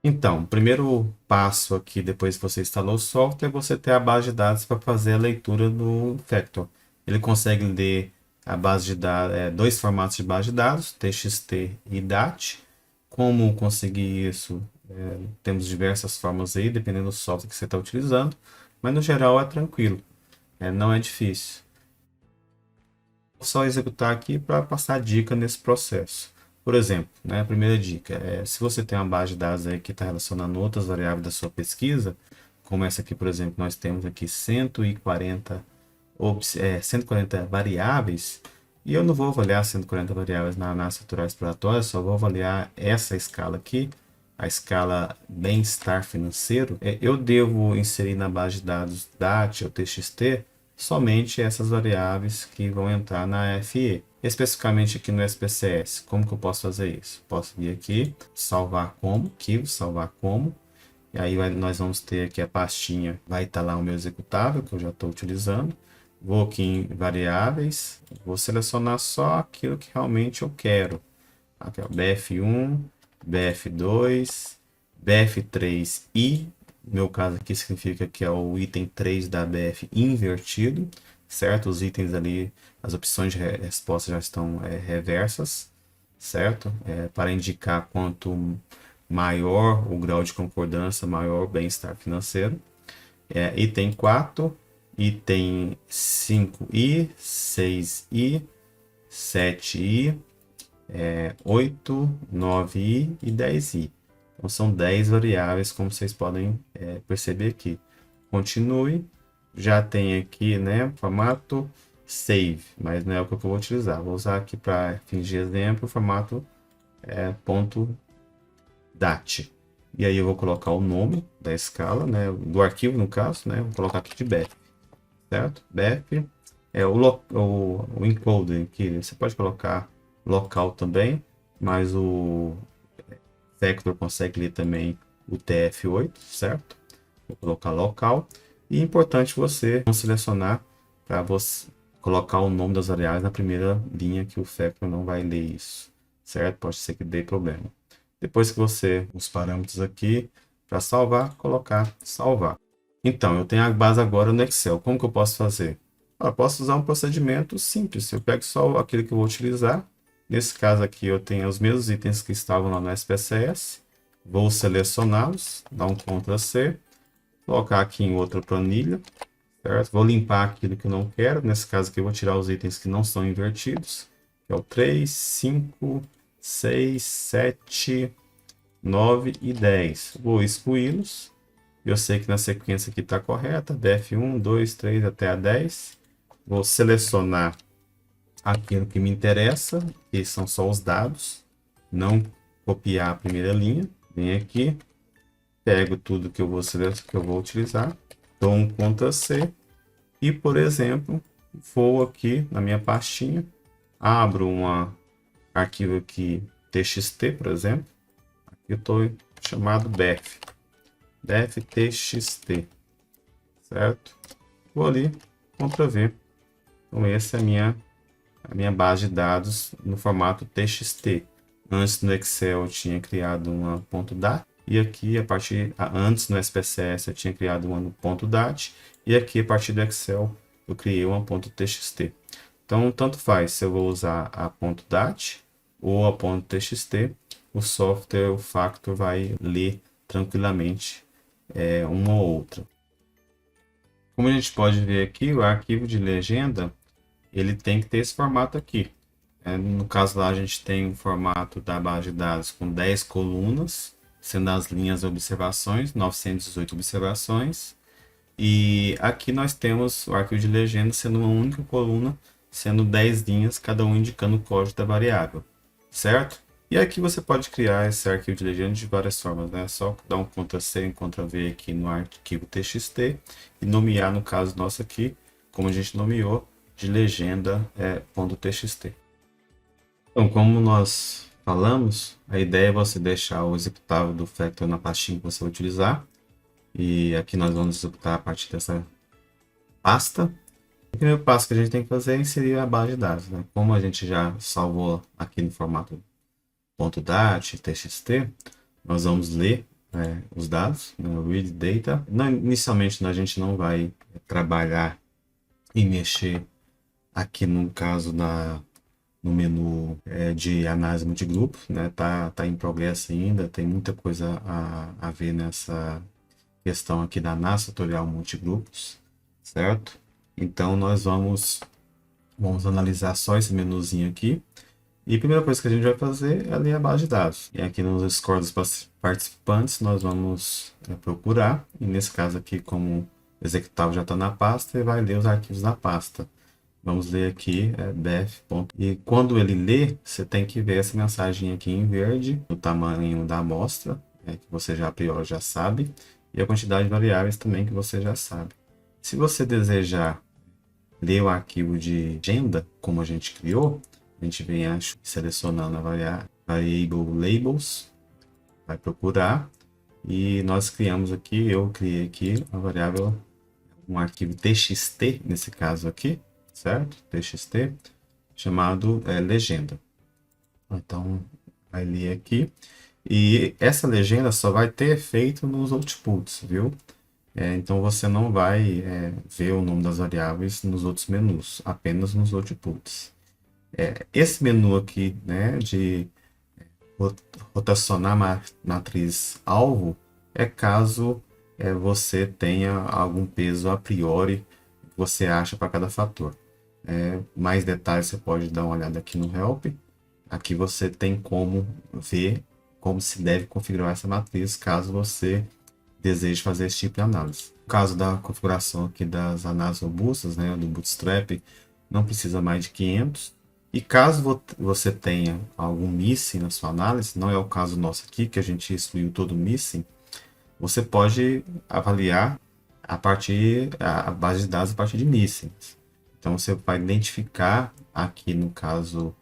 Então, o primeiro passo aqui, depois que você instalou o software, é você ter a base de dados para fazer a leitura do Factor. Ele consegue ler a base de dados, dois formatos de base de dados, TXT e DAT. Como conseguir isso? Temos diversas formas aí, dependendo do software que você está utilizando, mas no geral é tranquilo, não é difícil. Vou só executar aqui para passar dica nesse processo. Por exemplo, né, a primeira dica é se você tem uma base de dados aí que está relacionando outras variáveis da sua pesquisa, como essa aqui, por exemplo, nós temos aqui 140, 140 variáveis, e eu não vou avaliar 140 variáveis na análise estrutural exploratória, só vou avaliar essa escala aqui, a escala bem-estar financeiro. Eu devo inserir na base de dados DAT ou TXT somente essas variáveis que vão entrar na FE. Especificamente aqui no SPCS, como que eu posso fazer isso? Posso vir aqui, salvar como, arquivo, salvar como, e aí nós vamos ter aqui a pastinha, vai estar lá o meu executável, que eu já estou utilizando. Vou aqui em variáveis, vou selecionar só aquilo que realmente eu quero. Aqui, ó, BF1, BF2, BF3i, no meu caso aqui significa que é o item 3 da BF invertido, certo? Os itens ali, as opções de resposta já estão reversas, certo? Para indicar quanto maior o grau de concordância, maior o bem-estar financeiro. Item 4, item 5i, 6i, 7i, 8, 9i e 10i. Então são 10 variáveis, como vocês podem perceber aqui. Continue, já tem aqui, né, formato save, mas não é o que eu vou utilizar. Vou usar aqui para fins de exemplo o formato ponto .dat. E aí eu vou colocar o nome da escala, né, do arquivo no caso, né, vou colocar aqui de BEF, certo? BEF é o encoder que você pode colocar local também, mas o Vector consegue ler também o TF8, certo? Vou colocar local. E é importante você não selecionar para você colocar o nome das variáveis na primeira linha, que o Vector não vai ler isso, certo? Pode ser que dê problema. Depois que você os parâmetros aqui para salvar, colocar salvar. Então, eu tenho a base agora no Excel. Como que eu posso fazer? Eu posso usar um procedimento simples. Eu pego só aquele que eu vou utilizar. Nesse caso aqui, eu tenho os mesmos itens que estavam lá no SPSS. Vou selecioná-los, dar um Ctrl C, colocar aqui em outra planilha, certo? Vou limpar aquilo que eu não quero. Nesse caso aqui, eu vou tirar os itens que não são invertidos, que é o 3, 5, 6, 7, 9 e 10. Vou excluí-los. Eu sei que na sequência aqui está correta, BF1, 2, 3 até a 10. Vou selecionar aquilo que me interessa, que são só os dados, não copiar a primeira linha. Venho aqui, pego tudo que eu vou utilizar, dou um Ctrl C e, por exemplo, vou aqui na minha pastinha, abro um arquivo aqui TXT, por exemplo. Aqui eu estou chamado BF TXT, certo? Vou ali, Ctrl V. Então essa é a minha base de dados no formato TXT. Antes no Excel eu tinha criado uma .dat e aqui antes no SPSS eu tinha criado uma no .dat e aqui a partir do Excel eu criei uma .txt. Então tanto faz se eu vou usar a .dat ou a .txt, o software, o Factor vai ler tranquilamente uma ou outra. Como a gente pode ver aqui, o arquivo de legenda ele tem que ter esse formato aqui. No caso lá a gente tem um formato da base de dados com 10 colunas, sendo as linhas observações, 918 observações. E aqui nós temos o arquivo de legenda sendo uma única coluna, sendo 10 linhas, cada um indicando o código da variável, certo? E aqui você pode criar esse arquivo de legenda de várias formas, né? É só dar um Ctrl C e Ctrl V aqui no arquivo TXT e nomear, no caso nosso aqui, como a gente nomeou, de legenda .txt. Então, como nós falamos, a ideia é você deixar o executável do Factor na pastinha que você vai utilizar. E aqui nós vamos executar a partir dessa pasta. O primeiro passo que a gente tem que fazer é inserir a base de dados, né? Como a gente já salvou aqui no formato .dat, txt, nós vamos ler os dados, né, o read data. Não, inicialmente a gente não vai trabalhar e mexer aqui no caso no menu de análise multigrupo, né? Tá em progresso ainda, tem muita coisa a ver nessa questão aqui da análise setorial multigrupos, certo? Então nós vamos analisar só esse menuzinho aqui. E a primeira coisa que a gente vai fazer é ler a base de dados. E aqui nos scores dos participantes nós vamos procurar, e nesse caso aqui, como o executável já está na pasta, ele vai ler os arquivos da pasta. Vamos ler aqui, bf. E quando ele lê, você tem que ver essa mensagem aqui em verde, o tamanho da amostra, que você já a priori já sabe, e a quantidade de variáveis também que você já sabe. Se você desejar ler o arquivo de agenda, como a gente criou, a gente vem selecionando a variable labels, vai procurar, e nós criamos aqui, eu criei aqui a variável, um arquivo txt, nesse caso aqui, certo? TXT, chamado legenda. Então, vai ler aqui. E essa legenda só vai ter efeito nos outputs, viu? Então, você não vai ver o nome das variáveis nos outros menus, apenas nos outputs. Esse menu aqui, né, de rotacionar matriz alvo, é caso você tenha algum peso a priori que você acha para cada fator. Mais detalhes você pode dar uma olhada aqui no Help. Aqui você tem como ver como se deve configurar essa matriz caso você deseje fazer esse tipo de análise. No caso da configuração aqui das análises robustas, né, do Bootstrap, não precisa mais de 500. E caso você tenha algum missing na sua análise, não é o caso nosso aqui, que a gente excluiu todo o missing, você pode avaliar a base de dados a partir de missings. Então você vai identificar aqui no caso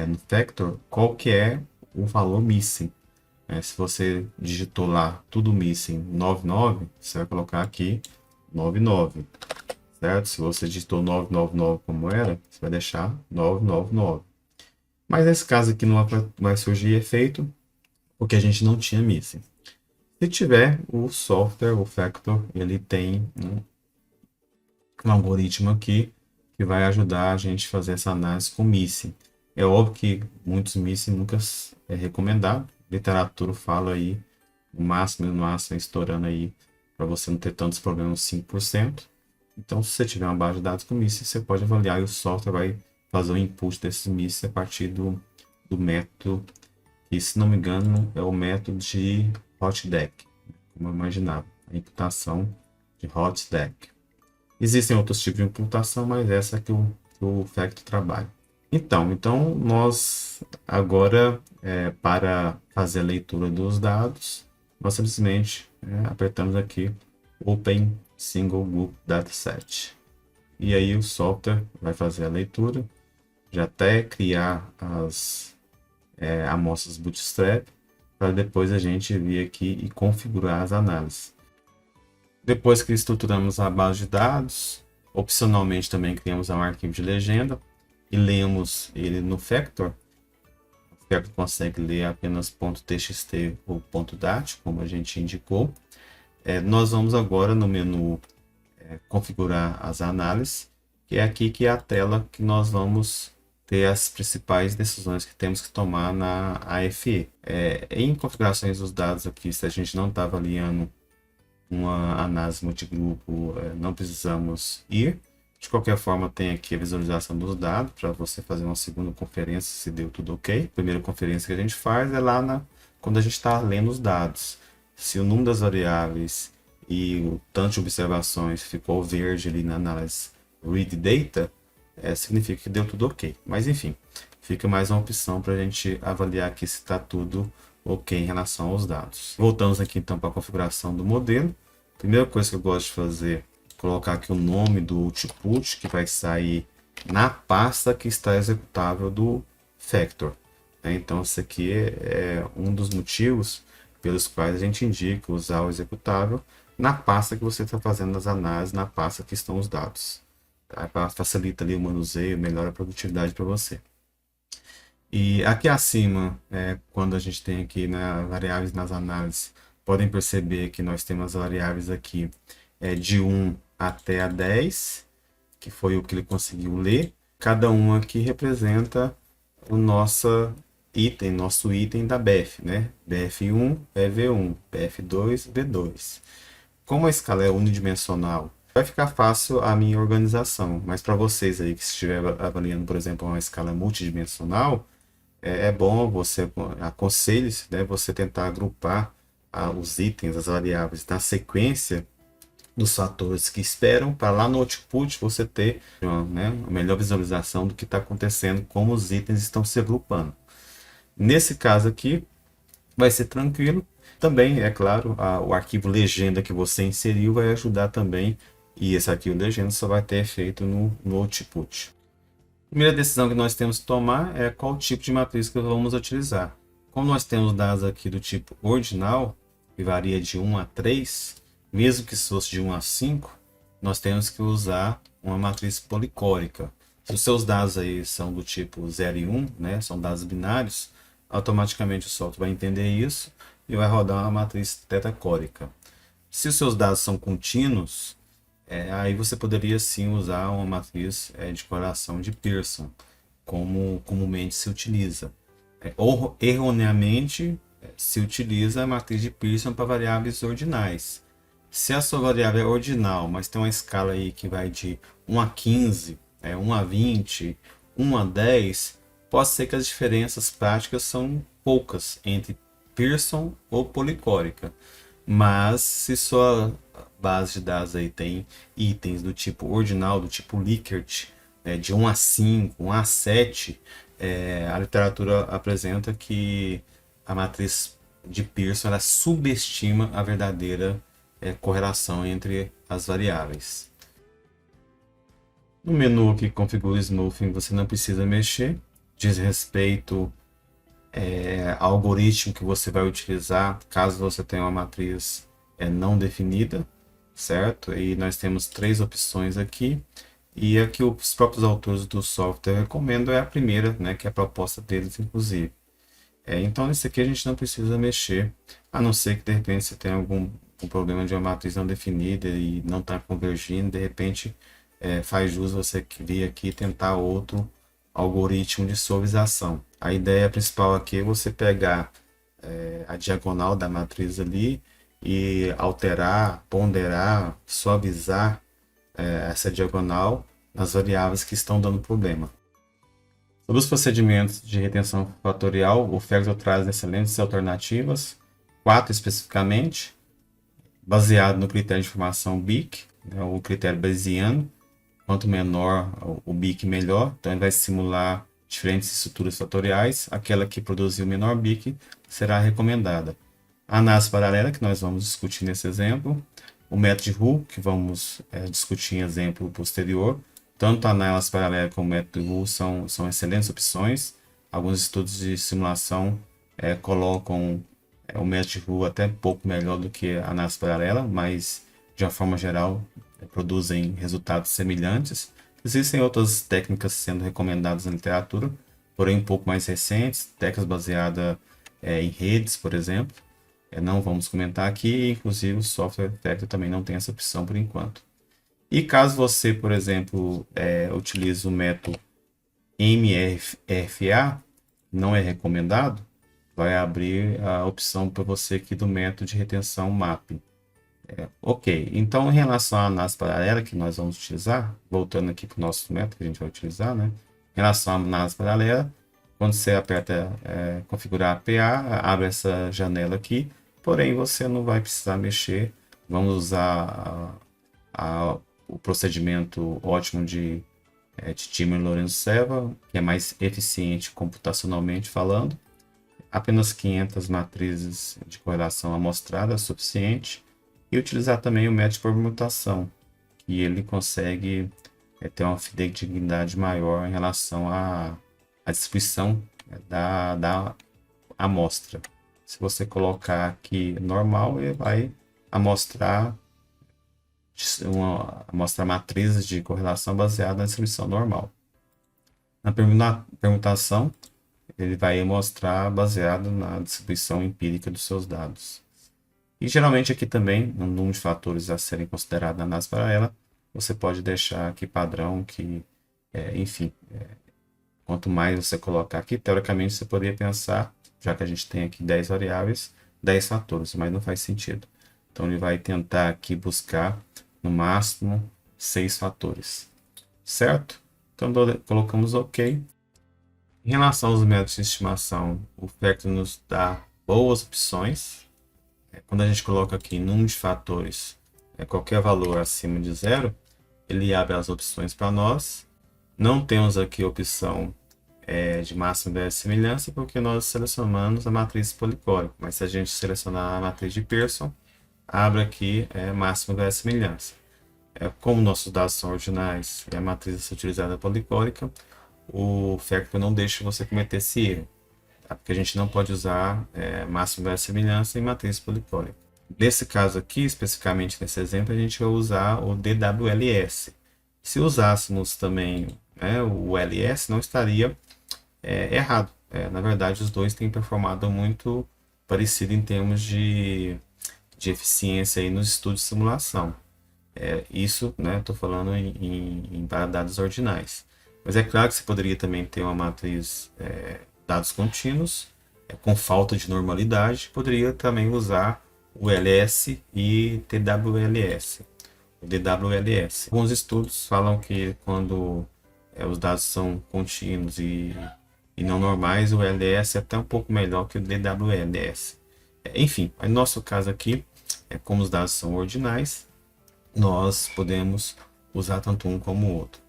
no Factor qual que é o valor missing. Se você digitou lá tudo missing 99, você vai colocar aqui 99, certo? Se você digitou 999 como era, você vai deixar 999. Mas nesse caso aqui não vai surgir efeito porque a gente não tinha missing. Se tiver, o software, o Factor, ele tem um algoritmo aqui que vai ajudar a gente a fazer essa análise com missing. É óbvio que muitos missing nunca é recomendado. A literatura fala aí, no máximo estourando aí, para você não ter tantos problemas, 5%. Então, se você tiver uma base de dados com missing, você pode avaliar e o software vai fazer o input desses missing a partir do método, que se não me engano é o método de HotDeck, como eu imaginava, a imputação de HotDeck. Existem outros tipos de imputação, mas essa é que o Factor trabalha. Então nós agora, para fazer a leitura dos dados, nós simplesmente apertamos aqui Open Single Group Dataset. E aí o software vai fazer a leitura, já até criar as amostras Bootstrap, para depois a gente vir aqui e configurar as análises. Depois que estruturamos a base de dados, opcionalmente também criamos um arquivo de legenda e lemos ele no Factor. O Factor consegue ler apenas .txt ou .dat, como a gente indicou. Nós vamos agora no menu configurar as análises, que é aqui que é a tela que nós vamos ter as principais decisões que temos que tomar na AFE. Em configurações dos dados aqui, se a gente não está avaliando uma análise multigrupo, não precisamos ir. De qualquer forma, tem aqui a visualização dos dados para você fazer uma segunda conferência se deu tudo ok. A primeira conferência que a gente faz é lá quando a gente está lendo os dados. Se o número das variáveis e o tanto de observações ficou verde ali na análise read data, significa que deu tudo ok. Mas enfim, fica mais uma opção para a gente avaliar aqui se está tudo ok em relação aos dados. Voltamos aqui então para a configuração do modelo. Primeira coisa que eu gosto de fazer é colocar aqui o nome do output que vai sair na pasta que está executável do Factor. Então, esse aqui é um dos motivos pelos quais a gente indica usar o executável na pasta que você está fazendo as análises, na pasta que estão os dados. Facilita ali o manuseio, melhora a produtividade para você. E aqui acima, quando a gente tem aqui variáveis nas análises, Podem perceber que nós temos as variáveis aqui de 1 até a 10, que foi o que ele conseguiu ler. Cada uma aqui representa o nosso item da BF, né? BF1 é V1, BF2, V2. Como a escala é unidimensional, vai ficar fácil a minha organização, mas para vocês aí que estiver avaliando, por exemplo, uma escala multidimensional, é bom você, aconselho-se, né, você tentar agrupar os itens, as variáveis na sequência dos fatores que esperam, para lá no output você ter uma melhor visualização do que está acontecendo, como os itens estão se agrupando. Nesse caso aqui, vai ser tranquilo. Também, é claro, o arquivo legenda que você inseriu vai ajudar também, e esse arquivo legenda só vai ter efeito no output. A primeira decisão que nós temos que tomar é qual tipo de matriz que vamos utilizar. Como nós temos dados aqui do tipo ordinal, que varia de 1 a 3, mesmo que fosse de 1 a 5, nós temos que usar uma matriz policórica. Se os seus dados aí são do tipo 0 e 1, né, são dados binários, automaticamente o software vai entender isso e vai rodar uma matriz tetacórica. Se os seus dados são contínuos, aí você poderia sim usar uma matriz de correlação de Pearson, como comumente se utiliza. Ou erroneamente se utiliza a matriz de Pearson para variáveis ordinais. Se a sua variável é ordinal, mas tem uma escala aí que vai de 1 a 15, 1 a 20, 1 a 10, pode ser que as diferenças práticas são poucas entre Pearson ou policórica. Mas se sua base de dados aí tem itens do tipo ordinal, do tipo Likert, de 1 a 5, 1 a 7, a literatura apresenta que a matriz de Pearson ela subestima a verdadeira correlação entre as variáveis. No menu que configura o smoothing você não precisa mexer, diz respeito ao algoritmo que você vai utilizar caso você tenha uma matriz não definida, certo? E nós temos 3 opções aqui, e a que os próprios autores do software recomendam é a primeira, né, que é a proposta deles, inclusive. Então, esse aqui a gente não precisa mexer, a não ser que de repente você tenha algum problema de uma matriz não definida e não está convergindo, de repente faz jus você vir aqui e tentar outro algoritmo de suavização. A ideia principal aqui é você pegar a diagonal da matriz ali e alterar, ponderar, suavizar essa diagonal nas variáveis que estão dando problema. Sobre os procedimentos de retenção fatorial, o Factor traz excelentes alternativas, 4 especificamente, baseado no critério de informação BIC, né, o critério bayesiano. Quanto menor o BIC, melhor. Então, ele vai simular diferentes estruturas fatoriais. Aquela que produziu o menor BIC será recomendada. A análise paralela, que nós vamos discutir nesse exemplo. O método de Hu, que vamos discutir em exemplo posterior. Tanto a análise paralela como o método de Hu são excelentes opções. Alguns estudos de simulação colocam o método de Hu até um pouco melhor do que a análise paralela, mas de uma forma geral produzem resultados semelhantes. Existem outras técnicas sendo recomendadas na literatura, porém um pouco mais recentes, técnicas baseadas em redes, por exemplo. Não vamos comentar aqui, inclusive o software Factor também não tem essa opção por enquanto. E caso você, por exemplo, utilize o método MRFA, não é recomendado, vai abrir a opção para você aqui do método de retenção MAP. Ok, então em relação à análise paralela que nós vamos utilizar, voltando aqui para o nosso método que a gente vai utilizar, né? Em relação à análise paralela, quando você aperta configurar APA, abre essa janela aqui, porém você não vai precisar mexer, vamos usar o procedimento ótimo de Timmer-Lorenz-Serva, que é mais eficiente computacionalmente falando, apenas 500 matrizes de correlação amostrada é suficiente, e utilizar também o método de permutação, que ele consegue ter uma fidedignidade maior em relação à distribuição da amostra. Se você colocar aqui normal, ele vai amostrar matrizes de correlação baseada na distribuição normal. Na permutação, ele vai mostrar baseado na distribuição empírica dos seus dados. E geralmente aqui também, no número de fatores a serem considerados na análise paralela, você pode deixar aqui padrão que, enfim, quanto mais você colocar aqui, teoricamente você poderia pensar, já que a gente tem aqui 10 variáveis, 10 fatores, mas não faz sentido. Então ele vai tentar aqui buscar no máximo 6 fatores, certo? Então colocamos OK. Em relação aos métodos de estimação, o Factor nos dá boas opções. Quando a gente coloca aqui número de fatores, qualquer valor acima de zero, ele abre as opções para nós. Não temos aqui a opção de máxima verossimilhança, porque nós selecionamos a matriz policórica. Mas se a gente selecionar a matriz de Pearson, abre aqui máxima verossimilhança. Como nossos dados são ordinais e a matriz é utilizada policórica, o Factor não deixa você cometer esse erro, tá? Porque a gente não pode usar máxima verossimilhança em matriz policórica. Nesse caso aqui, especificamente nesse exemplo, a gente vai usar o DWLS. Se usássemos também o LS, não estaria errado. Na verdade, os dois têm performado muito parecido em termos de eficiência aí nos estudos de simulação. Isso, estou falando em dados ordinais. Mas é claro que você poderia também ter uma matriz dados contínuos, com falta de normalidade, poderia também usar o LS e TWLS, o DWLS. Alguns estudos falam que quando os dados são contínuos e não normais, o LS é até um pouco melhor que o DWLS. Enfim, no nosso caso aqui, como os dados são ordinais, nós podemos usar tanto um como o outro.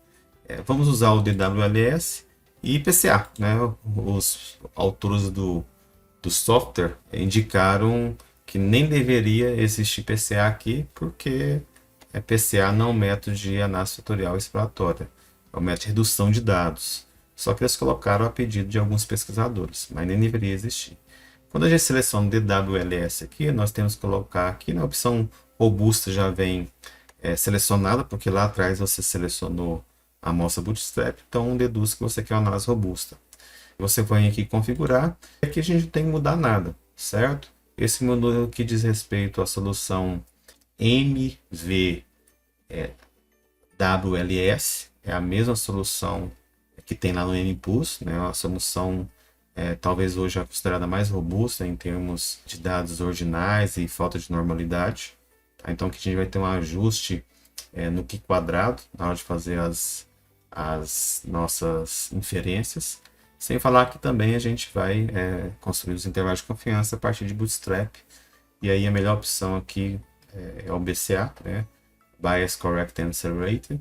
Vamos usar o DWLS e PCA. Os autores do software indicaram que nem deveria existir PCA aqui, porque PCA não é um método de análise fatorial exploratória, é um método de redução de dados. Só que eles colocaram a pedido de alguns pesquisadores, mas nem deveria existir. Quando a gente seleciona o DWLS aqui, nós temos que colocar aqui na opção robusta, já vem selecionada, porque lá atrás você selecionou a amostra Bootstrap, então deduz que você quer uma análise robusta. Você vai aqui configurar, e aqui a gente não tem que mudar nada, certo? Esse modelo que diz respeito à solução MVWLS, é a mesma solução que tem lá no MPulse, a solução talvez hoje é considerada mais robusta em termos de dados ordinais e falta de normalidade. Tá? Então aqui a gente vai ter um ajuste no Q quadrado na hora de fazer as nossas inferências. Sem falar que também a gente vai construir os intervalos de confiança a partir de Bootstrap. E aí a melhor opção aqui é o BCA, Bias Correct Answer Rate.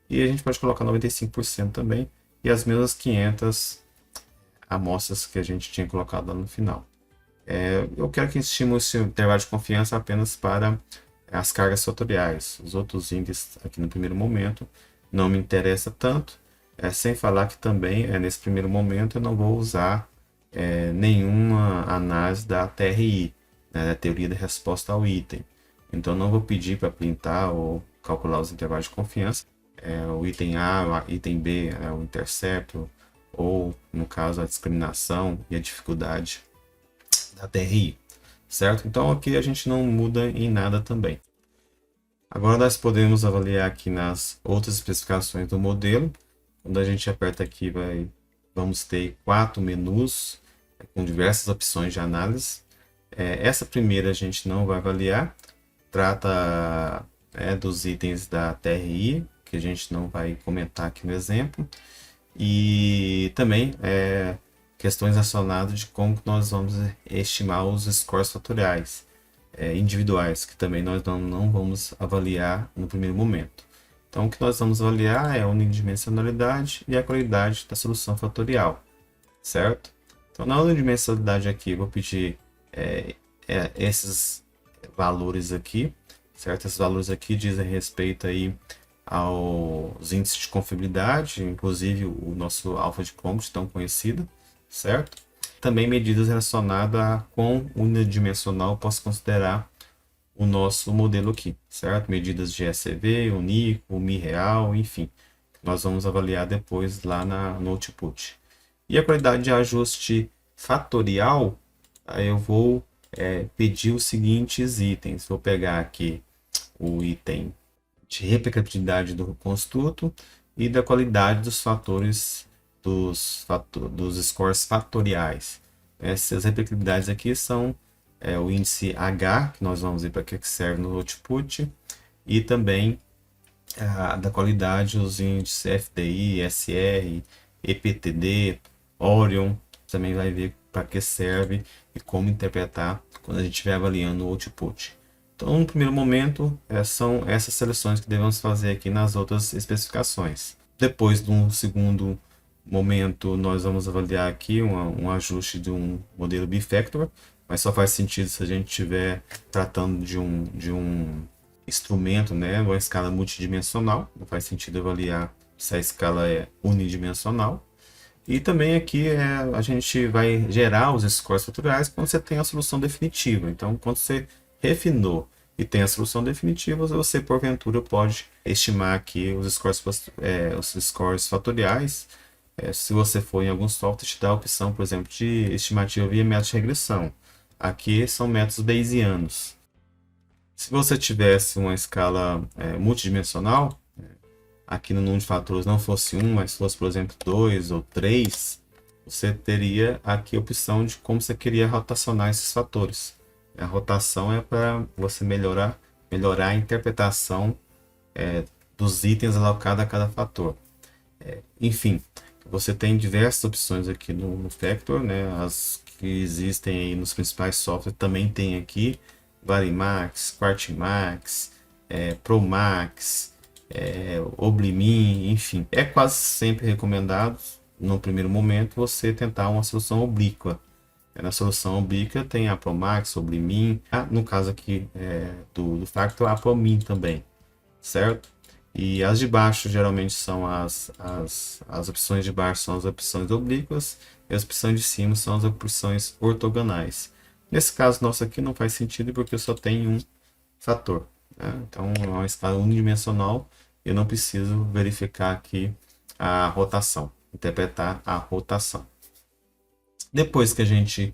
E a gente pode colocar 95% também. E as mesmas 500 amostras que a gente tinha colocado lá no final. Eu quero que estimule esse intervalo de confiança apenas para as cargas fatoriais. Os outros índices aqui no primeiro momento não me interessa tanto. Sem falar que também, nesse primeiro momento, eu não vou usar nenhuma análise da TRI, da teoria da resposta ao item. Então, não vou pedir para printar ou calcular os intervalos de confiança. O item A, o item B, o intercepto, ou, no caso, a discriminação e a dificuldade da TRI, certo? Então, aqui a gente não muda em nada também. Agora, nós podemos avaliar aqui nas outras especificações do modelo. Quando a gente aperta aqui, vamos ter 4 menus com diversas opções de análise. Essa primeira a gente não vai avaliar, trata dos itens da TRI, que a gente não vai comentar aqui no exemplo, e também questões relacionadas de como nós vamos estimar os scores fatoriais individuais, que também nós não vamos avaliar no primeiro momento. Então, o que nós vamos avaliar é a unidimensionalidade e a qualidade da solução fatorial, certo? Então, na unidimensionalidade aqui, eu vou pedir esses valores aqui, certo? Esses valores aqui dizem respeito aí aos índices de confiabilidade, inclusive o nosso alfa de Compton tão conhecido, certo? Também medidas relacionadas a quão unidimensional eu posso considerar o nosso modelo aqui, certo? Medidas de ECV, Unico, Mi real, enfim. Nós vamos avaliar depois lá no output. E a qualidade de ajuste fatorial, eu vou pedir os seguintes itens. Vou pegar aqui o item de replicabilidade do construto e da qualidade dos fatores dos scores fatoriais. Essas replicabilidades aqui são o índice H, que nós vamos ver para que serve no output, e também da qualidade, os índices FDI, SR, EPTD, Orion, também vai ver para que serve e como interpretar quando a gente estiver avaliando o output. Então, no primeiro momento, são essas seleções que devemos fazer aqui nas outras especificações. Depois, de um segundo momento, nós vamos avaliar aqui um ajuste de um modelo bifactor, mas só faz sentido se a gente estiver tratando de um instrumento, né, uma escala multidimensional. Não faz sentido avaliar se a escala é unidimensional. E também aqui a gente vai gerar os scores fatoriais quando você tem a solução definitiva. Então, quando você refinou e tem a solução definitiva, você porventura pode estimar aqui os scores fatoriais. Se você for em algum software, te dá a opção, por exemplo, de estimativa via método de regressão. Aqui são métodos bayesianos. Se você tivesse uma escala multidimensional, aqui no número de fatores não fosse 1, mas fosse, por exemplo, 2 ou 3, você teria aqui a opção de como você queria rotacionar esses fatores. A rotação é para você melhorar a interpretação dos itens alocados a cada fator. Enfim, você tem diversas opções aqui no Factor, né? As que existem aí nos principais softwares também tem aqui Varimax, Quartimax, Promax, Oblimin, enfim. É quase sempre recomendado, no primeiro momento, você tentar uma solução oblíqua. Na solução oblíqua tem a Promax, Oblimin, no caso aqui do Factor, a Promin também, certo? E as de baixo geralmente são as opções de baixo são as opções oblíquas e as opções de cima são as opções ortogonais. Nesse caso nosso aqui não faz sentido porque só tem um fator, né? Então é uma escala unidimensional, eu não preciso verificar aqui a rotação, interpretar a rotação. Depois que a gente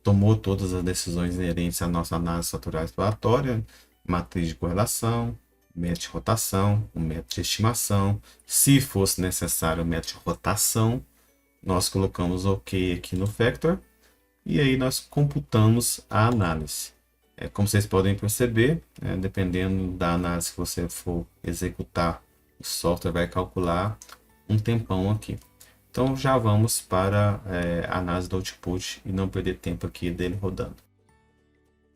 tomou todas as decisões inerentes à nossa análise fatorial exploratória, matriz de correlação, método de rotação, o método de estimação, se fosse necessário o método de rotação, nós colocamos OK aqui no Factor e aí nós computamos a análise. Como vocês podem perceber, dependendo da análise que você for executar, o software vai calcular um tempão aqui. Então já vamos para a análise do output e não perder tempo aqui dele rodando.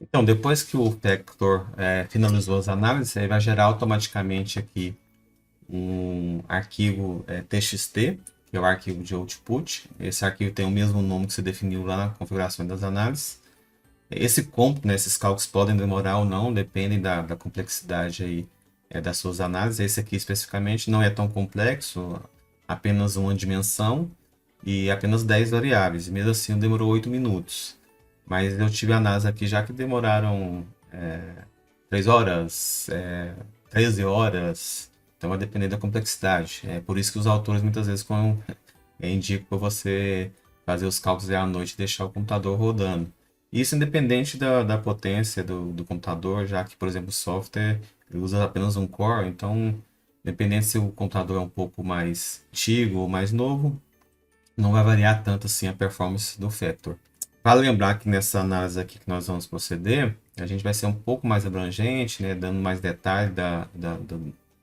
Então, depois que o Factor finalizou as análises, ele vai gerar automaticamente aqui um arquivo TXT, que é o arquivo de output. Esse arquivo tem o mesmo nome que você definiu lá na configuração das análises. Esse cômputo, né, esses cálculos podem demorar ou não, dependem da complexidade aí, das suas análises. Esse aqui especificamente não é tão complexo, apenas uma dimensão e apenas 10 variáveis. Mesmo assim, demorou 8 minutos. Mas eu tive análise aqui já que demoraram 3 horas, 13 horas. Então vai depender da complexidade. É por isso que os autores muitas vezes indicam para você fazer os cálculos à noite e deixar o computador rodando. Isso independente da potência do computador, já que, por exemplo, o software ele usa apenas um core. Então, independente se o computador é um pouco mais antigo ou mais novo, não vai variar tanto assim a performance do Factor. Vale lembrar que nessa análise aqui que nós vamos proceder, a gente vai ser um pouco mais abrangente, né, dando mais detalhes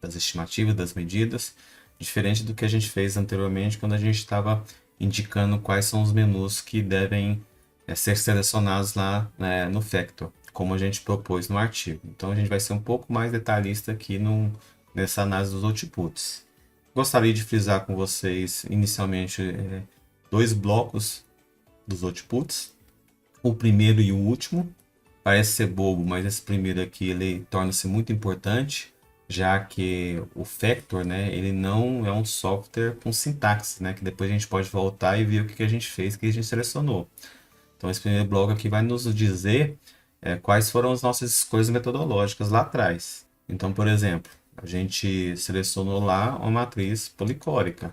das estimativas, das medidas, diferente do que a gente fez anteriormente, quando a gente estava indicando quais são os menus que devem ser selecionados lá, né, no Factor, como a gente propôs no artigo. Então a gente vai ser um pouco mais detalhista aqui nessa análise dos outputs. Gostaria de frisar com vocês inicialmente dois blocos dos outputs, o primeiro e o último. Parece ser bobo, mas esse primeiro aqui ele torna-se muito importante, já que o Factor, né, ele não é um software com sintaxe, né, que depois a gente pode voltar e ver o que a gente fez, o que a gente selecionou. Então esse primeiro bloco aqui vai nos dizer quais foram as nossas escolhas metodológicas lá atrás. Então, por exemplo, a gente selecionou lá uma matriz policórica.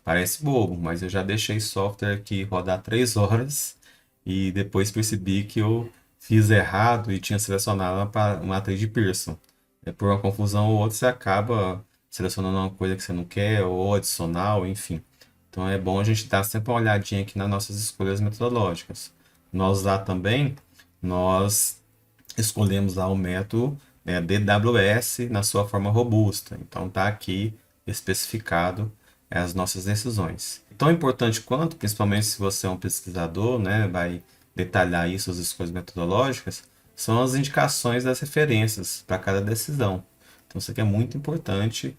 Parece bobo, mas eu já deixei software aqui rodar 3 horas e depois percebi que eu fiz errado e tinha selecionado uma matriz de Pearson. Por uma confusão ou outra, você acaba selecionando uma coisa que você não quer, ou adicional, enfim. Então é bom a gente dar sempre uma olhadinha aqui nas nossas escolhas metodológicas. Nós lá também, nós escolhemos lá o método DWS na sua forma robusta. Então está aqui especificado as nossas decisões. Tão importante quanto, principalmente se você é um pesquisador, né, vai detalhar isso, as escolhas metodológicas, são as indicações das referências para cada decisão. Então isso aqui é muito importante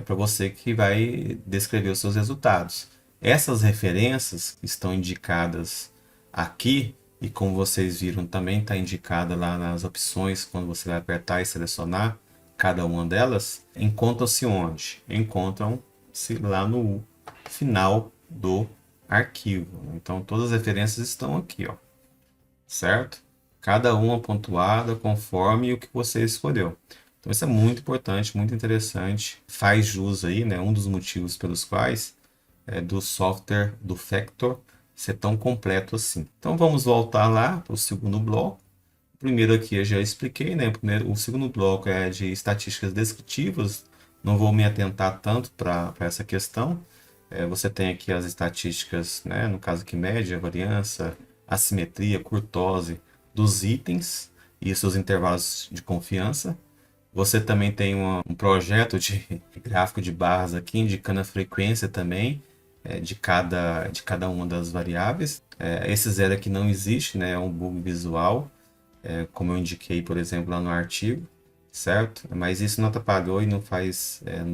para você que vai descrever os seus resultados. Essas referências que estão indicadas aqui, e como vocês viram também está indicada lá nas opções, quando você vai apertar e selecionar cada uma delas, encontram-se onde? Encontram-se lá no final do arquivo. Então todas as referências estão aqui, ó, certo? Cada uma pontuada conforme o que você escolheu. Então isso é muito importante, muito interessante. Faz jus aí, né? Um dos motivos pelos quais do software do Factor ser tão completo assim. Então vamos voltar lá para o segundo bloco. O primeiro aqui eu já expliquei, né? O segundo bloco é de estatísticas descritivas. Não vou me atentar tanto para essa questão. Você tem aqui as estatísticas, né? No caso aqui, média, variância, assimetria, kurtose dos itens e seus intervalos de confiança. Você também tem um projeto de gráfico de barras aqui, indicando a frequência também de cada uma das variáveis. Esse zero aqui não existe, né? É um bug visual, como eu indiquei, por exemplo, lá no artigo, certo? Mas isso não atrapalhou e não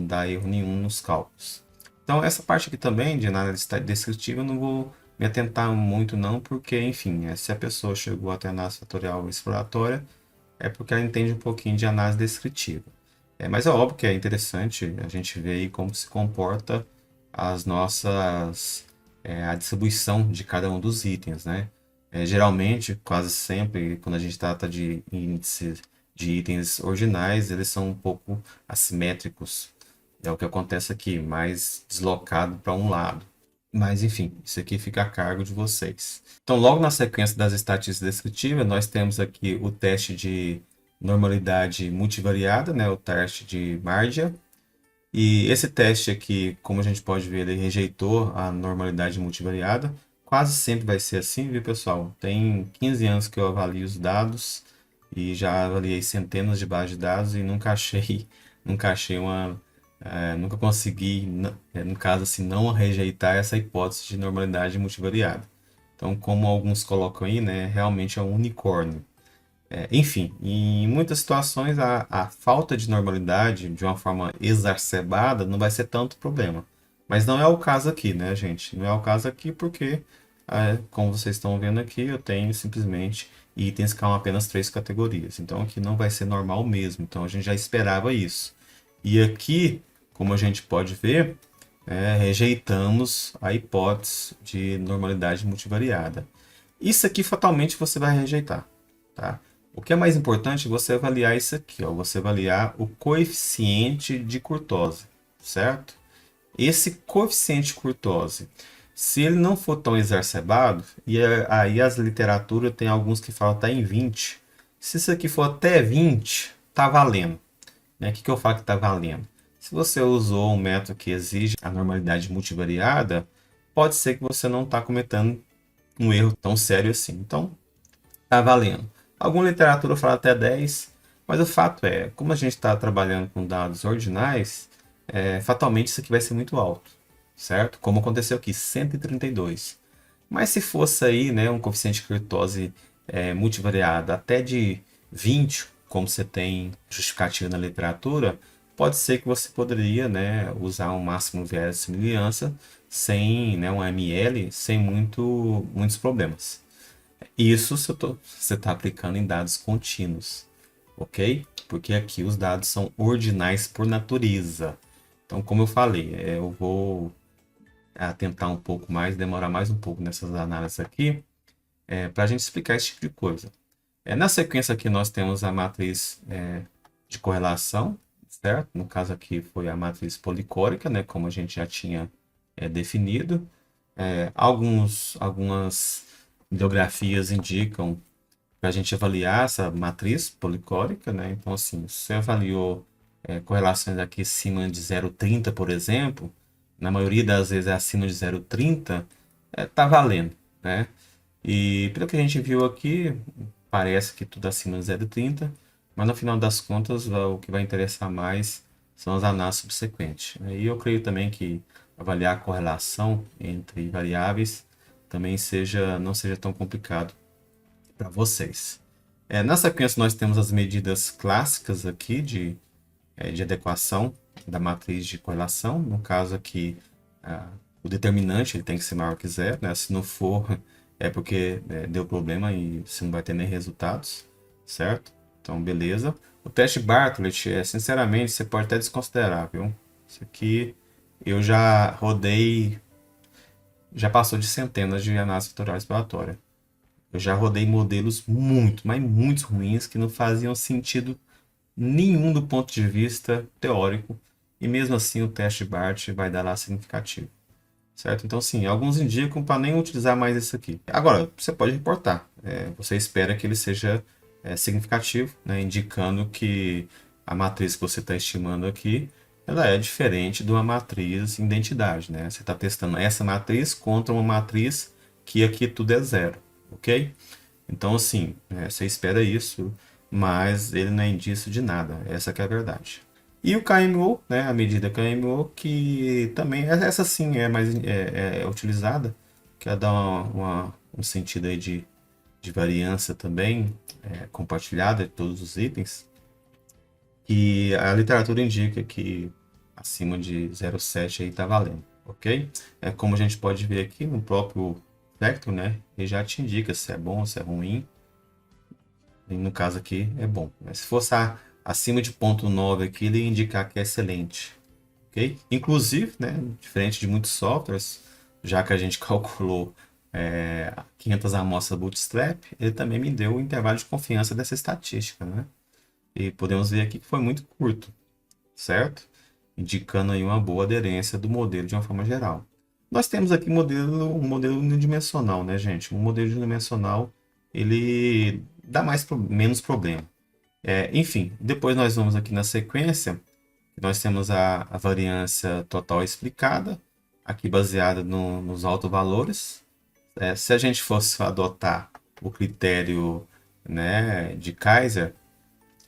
dá erro nenhum nos cálculos. Então, essa parte aqui também de análise descritiva eu não vou me atentar muito não, porque, enfim, se a pessoa chegou até a análise fatorial exploratória, é porque ela entende um pouquinho de análise descritiva. Mas é óbvio que é interessante a gente ver aí como se comporta a distribuição de cada um dos itens, né? Geralmente, quase sempre, quando a gente trata de índices de itens ordinais, eles são um pouco assimétricos. É o que acontece aqui, mais deslocado para um lado. Mas enfim, isso aqui fica a cargo de vocês. Então, logo na sequência das estatísticas descritivas, nós temos aqui o teste de normalidade multivariada, né? O teste de Mardia. E esse teste aqui, como a gente pode ver, ele rejeitou a normalidade multivariada. Quase sempre vai ser assim, viu, pessoal? Tem 15 anos que eu avalio os dados e já avaliei centenas de bases de dados e nunca achei, nunca achei nunca consegui, no caso assim, não rejeitar essa hipótese de normalidade multivariada. Então, como alguns colocam aí, né, realmente é um unicórnio. Enfim, em muitas situações a falta de normalidade de uma forma exacerbada não vai ser tanto problema. Mas não é o caso aqui, né, gente? Não é o caso aqui porque, como vocês estão vendo aqui, eu tenho simplesmente itens com apenas 3 categorias. Então aqui não vai ser normal mesmo. Então a gente já esperava isso. E aqui, como a gente pode ver, rejeitamos a hipótese de normalidade multivariada. Isso aqui fatalmente você vai rejeitar, tá? O que é mais importante é você avaliar isso aqui, ó, você avaliar o coeficiente de kurtose, certo? Esse coeficiente de kurtose, se ele não for tão exacerbado, e aí as literaturas tem alguns que falam até em 20, se isso aqui for até 20, tá valendo. Né? O que eu falo que tá valendo? Se você usou um método que exige a normalidade multivariada, pode ser que você não está cometendo um erro tão sério assim. Então, tá valendo. Alguma literatura fala até 10, mas o fato é, como a gente está trabalhando com dados ordinais, fatalmente isso aqui vai ser muito alto, certo? Como aconteceu aqui, 132. Mas se fosse aí, né, um coeficiente de kurtose multivariado até de 20, como você tem justificativa na literatura, pode ser que você poderia, né, usar um máximo viés de semelhança sem, né, um ml, sem muitos problemas. Isso se você está aplicando em dados contínuos, ok? Porque aqui os dados são ordinais por natureza. Então, como eu falei, eu vou atentar um pouco mais, demorar mais um pouco nessas análises aqui, para a gente explicar esse tipo de coisa. Na sequência aqui nós temos a matriz de correlação, certo? No caso aqui foi a matriz policórica, né? Como a gente já tinha definido. Algumas Ideografias indicam para a gente avaliar essa matriz policórica, né? Então, assim, se você avaliou correlações aqui acima de 0,30, por exemplo, na maioria das vezes é acima de 0,30, tá valendo, né? E pelo que a gente viu aqui, parece que tudo acima de 0,30, mas no final das contas, o que vai interessar mais são as análises subsequentes. E eu creio também que avaliar a correlação entre variáveis também não seja tão complicado para vocês. Na sequência, nós temos as medidas clássicas aqui de adequação da matriz de correlação. No caso aqui, o determinante ele tem que ser maior que zero, né? Se não for, é porque deu problema e você não vai ter nem resultados, certo? Então, beleza. O teste Bartlett, sinceramente, você pode até desconsiderar, viu? Isso aqui eu já rodei, já passou de centenas de análises fatorial exploratória. Eu já rodei modelos muito, mas muito ruins que não faziam sentido nenhum do ponto de vista teórico, e mesmo assim o teste BART vai dar lá significativo, certo? Então, sim, alguns indicam para nem utilizar mais isso aqui. Agora, você pode reportar, você espera que ele seja significativo, né, indicando que a matriz que você está estimando aqui, ela é diferente de uma matriz em identidade, né? Você está testando essa matriz contra uma matriz que aqui tudo é zero, ok? Então, assim, você espera isso, mas ele não é indício de nada. Essa que é a verdade. E o KMO, né, a medida KMO, que também, essa sim é mais utilizada, que é dar um sentido aí de variância também, compartilhada de todos os itens. E a literatura indica que acima de 0,7 aí está valendo, ok? Como a gente pode ver aqui no próprio Vector, né, ele já te indica se é bom, se é ruim. E no caso aqui é bom. Mas se fosse acima de 0,9 aqui, ele ia indicar que é excelente. Ok? Inclusive, né, diferente de muitos softwares, já que a gente calculou 500 amostras bootstrap, ele também me deu o intervalo de confiança dessa estatística, né? E podemos ver aqui que foi muito curto, certo? Indicando aí uma boa aderência do modelo de uma forma geral. Nós temos aqui um modelo unidimensional, né, gente? Um modelo unidimensional, ele dá menos problema. Enfim, depois nós vamos aqui na sequência, nós temos a variância total explicada, aqui baseada nos autovalores. Se a gente fosse adotar o critério, né, de Kaiser,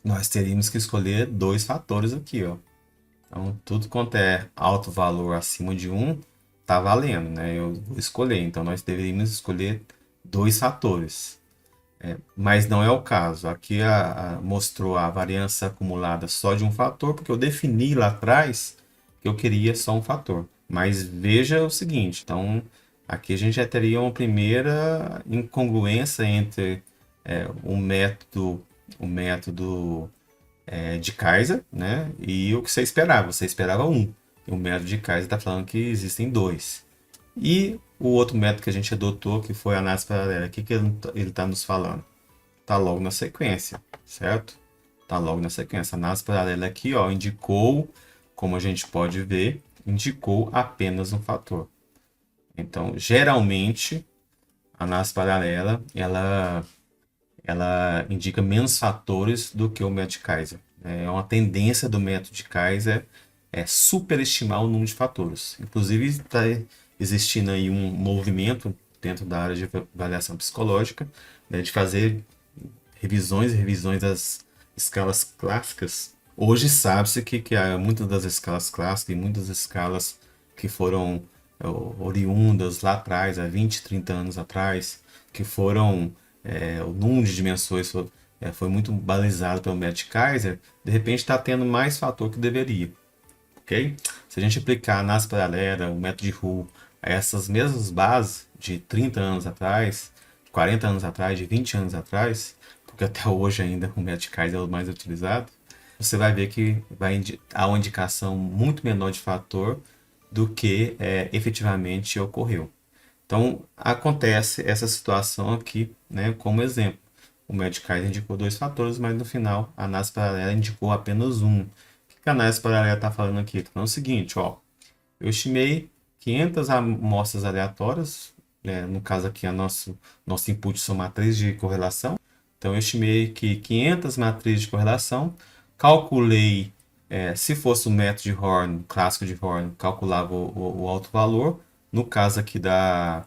nós teríamos que escolher dois fatores aqui, ó. Então, tudo quanto é alto valor acima de 1, tá valendo, né? Eu vou escolher. Então, nós deveríamos escolher dois fatores. Mas não é o caso. Aqui mostrou a variância acumulada só de um fator, porque eu defini lá atrás que eu queria só um fator. Mas veja o seguinte, então aqui a gente já teria uma primeira incongruência entre o método de Kaiser, né, e o que você esperava. Você esperava um. E o método de Kaiser está falando que existem dois. E o outro método que a gente adotou, que foi a análise paralela, o que ele está nos falando? Está logo na sequência, certo? Está logo na sequência. A análise paralela aqui, ó, indicou, como a gente pode ver, indicou apenas um fator. Então, geralmente, a análise paralela, ela indica menos fatores do que o método de Kaiser. É uma tendência do método de Kaiser superestimar o número de fatores. Inclusive, está existindo aí um movimento dentro da área de avaliação psicológica, né, de fazer revisões e revisões das escalas clássicas. Hoje sabe-se que há muitas das escalas clássicas e muitas escalas que foram oriundas lá atrás, há 20, 30 anos atrás, que foram, o número de dimensões foi muito balizado pelo método Kaiser, de repente está tendo mais fator que deveria. Okay? Se a gente aplicar a análise paralela, o método de Hu, a essas mesmas bases de 30 anos atrás, 40 anos atrás, de 20 anos atrás, porque até hoje ainda o método Kaiser é o mais utilizado, você vai ver que há uma indicação muito menor de fator do que efetivamente ocorreu. Então, acontece essa situação aqui, né, como exemplo. O método Kaiser indicou dois fatores, mas no final a análise paralela indicou apenas um. O que a análise paralela está falando aqui? Está falando o seguinte, ó, eu estimei 500 amostras aleatórias No caso aqui, nosso input são matrizes de correlação. Então, eu estimei que 500 matrizes de correlação, calculei, se fosse o método de Horn, clássico de Horn, calculava o alto valor. No caso aqui da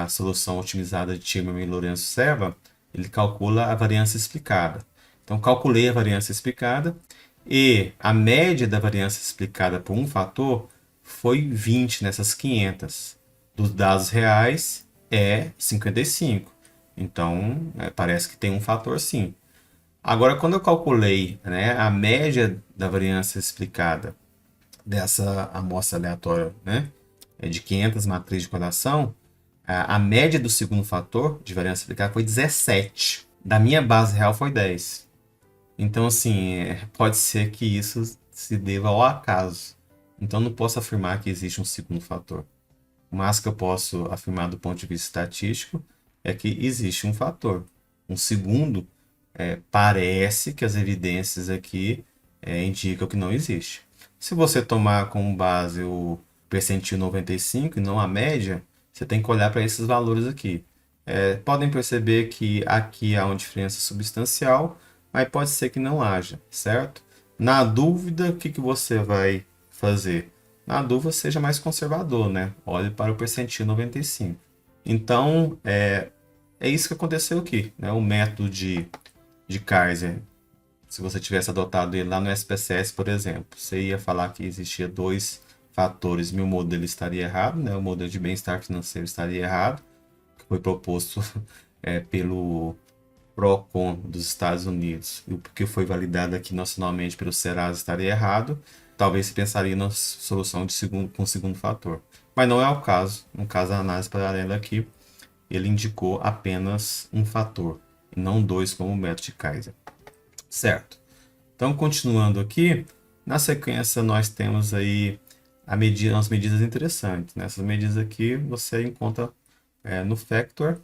solução otimizada de Timmerman e Lourenço-Serra, ele calcula a variância explicada. Então, calculei a variância explicada e a média da variância explicada por um fator foi 20 nessas 500. Dos dados reais é 55. Então, parece que tem um fator sim. Agora, quando eu calculei, né, a média da variância explicada dessa amostra aleatória, né, de 500 matrizes de correlação, a média do segundo fator de variância explicada foi 17. Da minha base real foi 10. Então, assim, pode ser que isso se deva ao acaso. Então, não posso afirmar que existe um segundo fator. Mas que eu posso afirmar do ponto de vista estatístico é que existe um fator. Um segundo, parece que as evidências aqui indicam que não existe. Se você tomar como base o percentil 95 e não a média, você tem que olhar para esses valores aqui. Podem perceber que aqui há uma diferença substancial, mas pode ser que não haja, certo? Na dúvida, o que você vai fazer? Na dúvida, seja mais conservador, né? Olhe para o percentil 95. Então, é isso que aconteceu aqui, né? O método de Kaiser, se você tivesse adotado ele lá no SPSS, por exemplo, você ia falar que existia dois fatores, meu modelo estaria errado, né? O modelo de bem-estar financeiro estaria errado, que foi proposto pelo PROCON dos Estados Unidos, e o que foi validado aqui nacionalmente pelo Serasa estaria errado, talvez se pensaria na solução com segundo fator. Mas não é o caso. No caso da análise paralela aqui, ele indicou apenas um fator, e não dois como o método de Kaiser. Certo. Então, continuando aqui, na sequência nós temos aí umas medidas interessantes. Nessas medidas aqui você encontra no Factor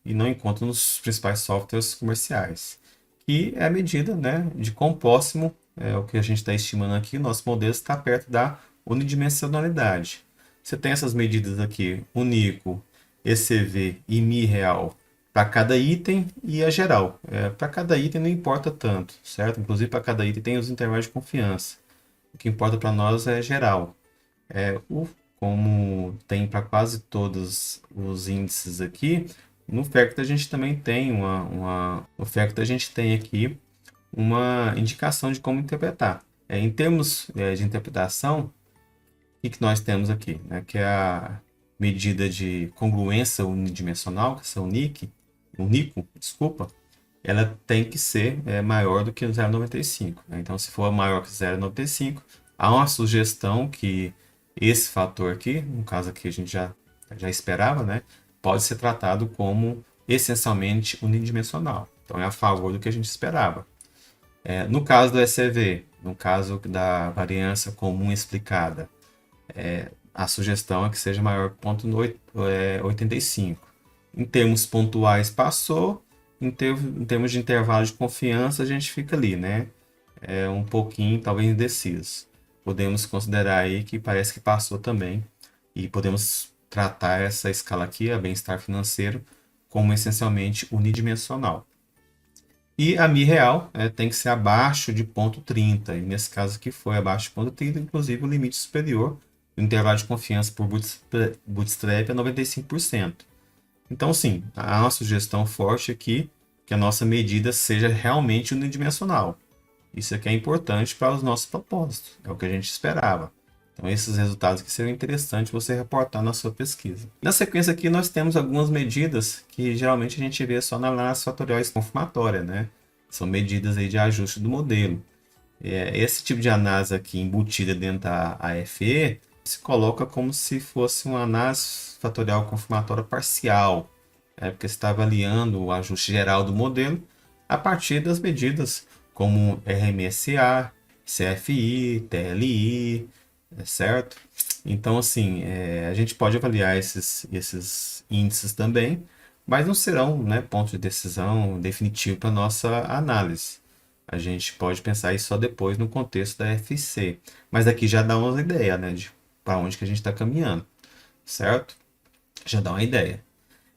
e não encontra nos principais softwares comerciais. E é a medida, né, de quão próximo o que a gente está estimando aqui, nosso modelo está perto da unidimensionalidade. Você tem essas medidas aqui, Unico, ECV e Mi real para cada item e a geral. Para cada item não importa tanto, certo? Inclusive para cada item tem os intervalos de confiança. O que importa para nós é geral. Como tem para quase todos os índices aqui, no Factor a gente também tem no Factor a gente tem aqui uma indicação de como interpretar. Em termos de interpretação, o que nós temos aqui? Né? Que é a medida de congruência unidimensional, que é o NICO, desculpa, ela tem que ser maior do que o 0,95. Né? Então, se for maior que 0,95, há uma sugestão que esse fator aqui, no caso aqui a gente já esperava, né? Pode ser tratado como essencialmente unidimensional. Então, é a favor do que a gente esperava. No caso do ECV, no caso da variância comum explicada, a sugestão é que seja maior que 0,85. Em termos pontuais, passou. Em termos de intervalo de confiança, a gente fica ali, né? Um pouquinho, talvez, indeciso. Podemos considerar aí que parece que passou também. E podemos tratar essa escala aqui, a bem-estar financeiro, como essencialmente unidimensional. E a Mi real tem que ser abaixo de 0,30. E nesse caso aqui foi abaixo de 0,30, inclusive o limite superior. O intervalo de confiança por Bootstrap é 95%. Então, sim, há uma sugestão forte aqui que a nossa medida seja realmente unidimensional. Isso aqui é importante para os nossos propósitos, é o que a gente esperava. Então, esses resultados que seriam interessantes você reportar na sua pesquisa. Na sequência aqui, nós temos algumas medidas que geralmente a gente vê só na análise fatorial confirmatória, né? São medidas aí de ajuste do modelo. Esse tipo de análise aqui embutida dentro da AFE se coloca como se fosse uma análise fatorial confirmatória parcial, porque você está avaliando o ajuste geral do modelo a partir das medidas como RMSA, CFI, TLI, certo? Então, assim, a gente pode avaliar esses índices também, mas não serão, né, ponto de decisão definitivo para a nossa análise. A gente pode pensar isso só depois no contexto da FC. Mas aqui já dá uma ideia, né, de para onde que a gente está caminhando, certo? Já dá uma ideia.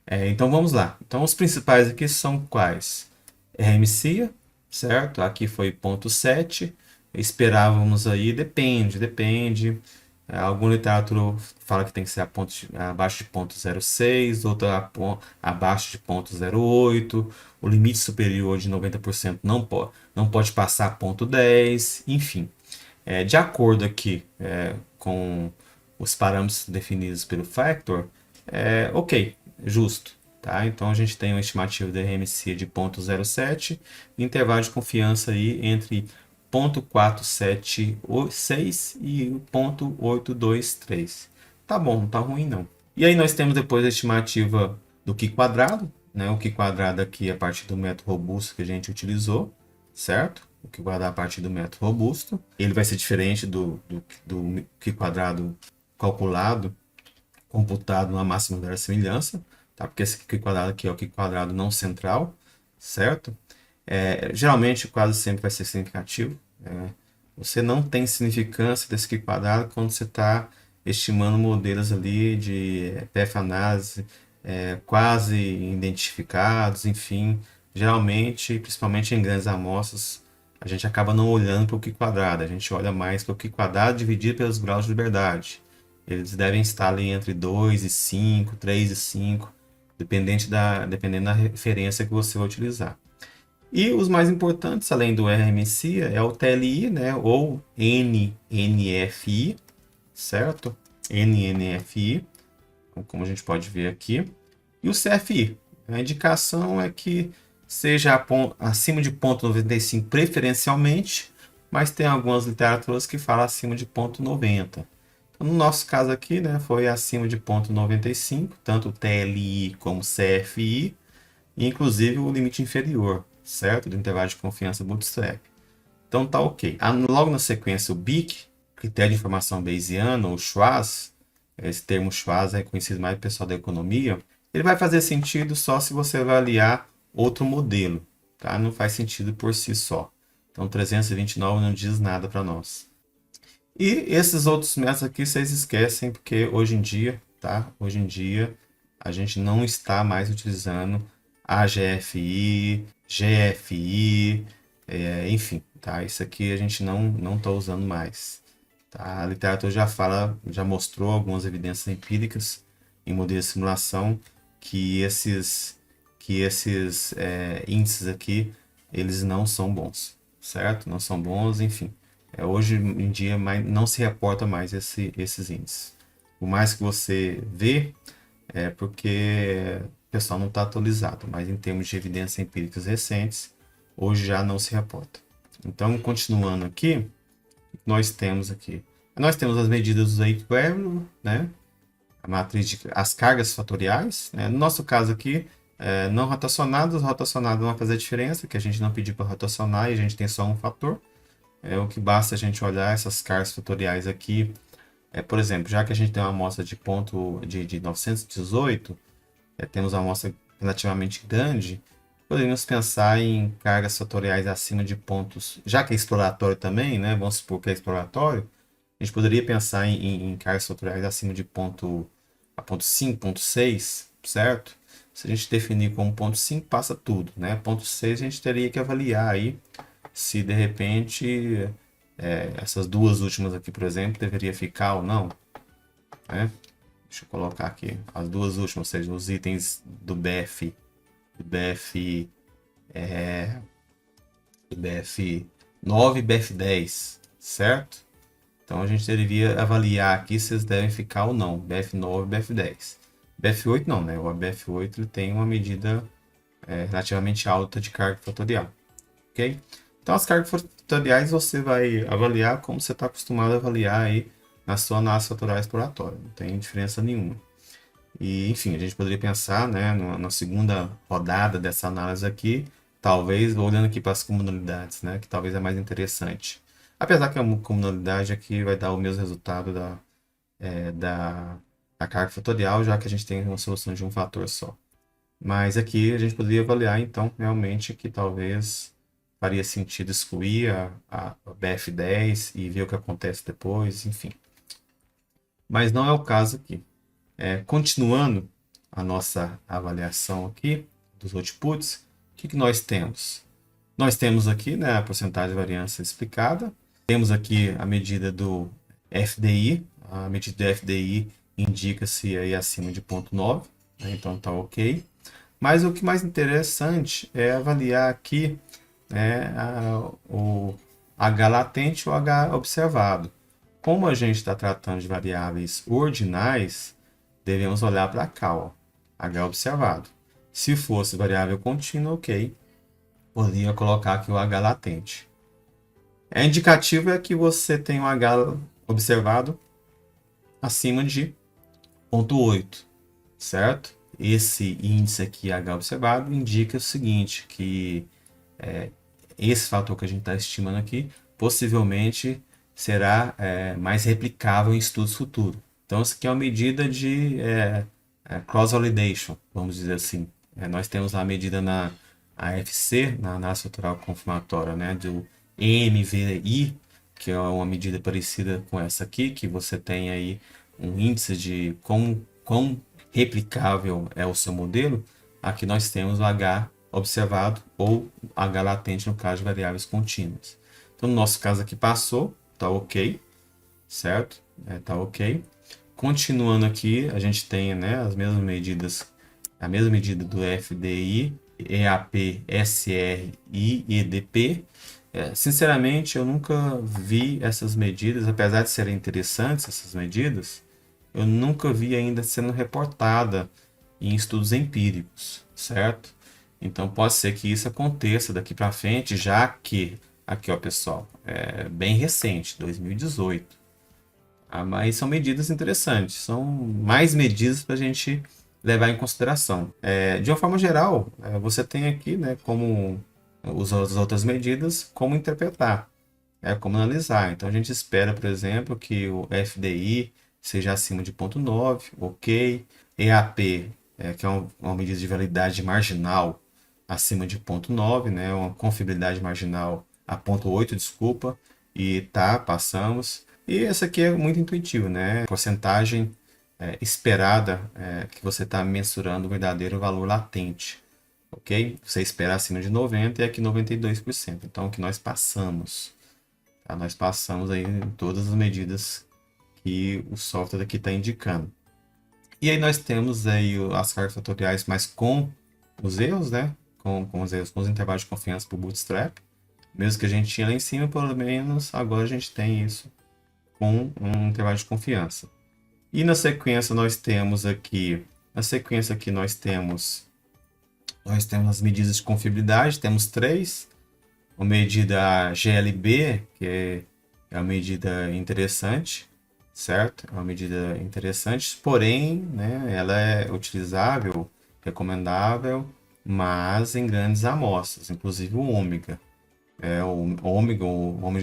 Então vamos lá. Então os principais aqui são quais? RMCA, certo? Aqui foi 0,7. Esperávamos aí, depende. Algum literatura fala que tem que ser abaixo de 0,06, outra abaixo de 0,08. O limite superior de 90% não pode passar 0,10, enfim. De acordo aqui com os parâmetros definidos pelo Factor, ok, justo. Tá? Então a gente tem uma estimativa de RMC de 0,07, intervalo de confiança aí entre 0,476 e 0,823. Tá bom, não tá ruim não. E aí nós temos depois a estimativa do Q quadrado, né? O Q quadrado aqui é a partir do método robusto que a gente utilizou, certo? O Q quadrado a partir do método robusto. Ele vai ser diferente do Q quadrado calculado, computado na máxima verossimilhança, tá? Porque esse Q quadrado aqui é o Q quadrado não central, certo? Geralmente quase sempre vai ser significativo. Você não tem significância desse Q quadrado quando você está estimando modelos ali de PF-análise quase identificados, enfim. Geralmente, principalmente em grandes amostras, a gente acaba não olhando para o Q quadrado, a gente olha mais para o Q quadrado dividido pelos graus de liberdade. Eles devem estar ali entre 2 e 5, 3 e 5, dependendo da referência que você vai utilizar. E os mais importantes, além do RMC, é o TLI, né, ou NNFI, certo? NNFI, como a gente pode ver aqui. E o CFI. A indicação é que seja acima de 0,95 preferencialmente, mas tem algumas literaturas que falam acima de 0,90. Então, no nosso caso aqui, né, foi acima de 0,95, tanto o TLI como o CFI, e inclusive o limite inferior, certo? Do intervalo de confiança bootstrap. Então tá ok. Logo na sequência, o BIC, critério de informação bayesiano, ou Schwarz, esse termo Schwarz é conhecido mais pelo pessoal da economia, ele vai fazer sentido só se você avaliar outro modelo, tá? Não faz sentido por si só. Então 329 não diz nada para nós. E esses outros métodos aqui vocês esquecem, porque hoje em dia, tá? Hoje em dia a gente não está mais utilizando AGFI, GFI, enfim, tá? Isso aqui a gente não está usando mais. Tá? A literatura já mostrou algumas evidências empíricas em modelos de simulação que esses índices aqui, eles não são bons, certo? Não são bons, enfim. Hoje em dia não se reporta mais esses índices. O mais que você vê é porque o pessoal não está atualizado, mas em termos de evidências empíricas recentes, hoje já não se reporta. Então, continuando aqui, nós temos aqui. Nós temos as medidas do equilíbrio, né? A matriz as cargas fatoriais. Né? No nosso caso aqui, não rotacionadas não vai fazer diferença, que a gente não pediu para rotacionar e a gente tem só um fator. O que basta a gente olhar essas cargas fatoriais aqui. Por exemplo, já que a gente tem uma amostra de 918, temos uma amostra relativamente grande, poderíamos pensar em cargas fatoriais acima de pontos, já que é exploratório também, né? Vamos supor que é exploratório, a gente poderia pensar em cargas fatoriais acima de ponto 5, ponto 6, certo? Se a gente definir como ponto 5, passa tudo, né? Ponto 6 a gente teria que avaliar aí se de repente essas duas últimas aqui, por exemplo, deveria ficar ou não, né? Deixa eu colocar aqui as duas últimas, ou seja, os itens do BF 9 e BF 10, certo? Então a gente deveria avaliar aqui se eles devem ficar ou não, BF 9 e BF 10. BF 8 não, né? O BF 8 ele tem uma medida relativamente alta de carga fatorial, ok? Então as cargas fatoriais você vai avaliar como você está acostumado a avaliar aí na sua análise fatorial exploratória, não tem diferença nenhuma. E, enfim, a gente poderia pensar, né, na segunda rodada dessa análise aqui, talvez olhando aqui para as comunalidades, né, que talvez é mais interessante. Apesar que a comunalidade aqui vai dar o mesmo resultado da carga fatorial, já que a gente tem uma solução de um fator só. Mas aqui a gente poderia avaliar, então, realmente que talvez faria sentido excluir a BF10 e ver o que acontece depois, enfim. Mas não é o caso aqui. Continuando, a nossa avaliação aqui dos outputs, o que nós temos? Nós temos aqui, né, a porcentagem de variância explicada. Temos aqui a medida do FDI. A medida do FDI indica-se aí acima de 0,9, né, então está ok. Mas o que mais interessante é avaliar aqui, né, o H latente e o H observado. Como a gente está tratando de variáveis ordinais, devemos olhar para cá, ó, H observado. Se fosse variável contínua, ok, poderia colocar aqui o H latente. A indicativa é que você tem o H observado acima de 0,8, certo? Esse índice aqui, H observado, indica o seguinte, que esse fator que a gente está estimando aqui, possivelmente será mais replicável em estudos futuros. Então, isso aqui é uma medida de cross-validation, vamos dizer assim. Nós temos a medida na AFC, na análise fatorial confirmatória, né, do MVI, que é uma medida parecida com essa aqui, que você tem aí um índice de quão replicável é o seu modelo. Aqui nós temos o H observado ou H latente no caso de variáveis contínuas. Então, no nosso caso aqui passou, tá ok, certo? Tá ok. Continuando aqui, a gente tem, né, as mesmas medidas, a mesma medida do FDI, EAP, SR e EDP. Sinceramente, eu nunca vi essas medidas, apesar de serem interessantes essas medidas, eu nunca vi ainda sendo reportada em estudos empíricos, certo? Então pode ser que isso aconteça daqui para frente, já que, aqui ó pessoal, é bem recente, 2018. Mas são medidas interessantes, são mais medidas para a gente levar em consideração. De uma forma geral, você tem aqui, né, como as outras medidas, como interpretar, como analisar. Então a gente espera, por exemplo, que o FDI seja acima de 0,9, ok. EAP, que é uma medida de validade marginal, acima de 0,9, né, uma confiabilidade marginal a 0,8, desculpa, e tá, passamos. E essa aqui é muito intuitivo, né? Porcentagem esperada que você está mensurando o verdadeiro valor latente, ok? Você espera acima de 90 e aqui 92%. Então, o que nós passamos? Tá? Nós passamos aí em todas as medidas que o software aqui está indicando. E aí nós temos aí as cargas fatoriais, mas com os erros, né? Com os erros, com os intervalos de confiança para o Bootstrap. Mesmo que a gente tinha lá em cima, pelo menos agora a gente tem isso com um intervalo de confiança. E na sequência nós temos aqui, nós temos as medidas de confiabilidade, temos três. A medida GLB, que é uma medida interessante, certo? É uma medida interessante, porém, né, ela é utilizável, recomendável, mas em grandes amostras, inclusive o ômega. O ômega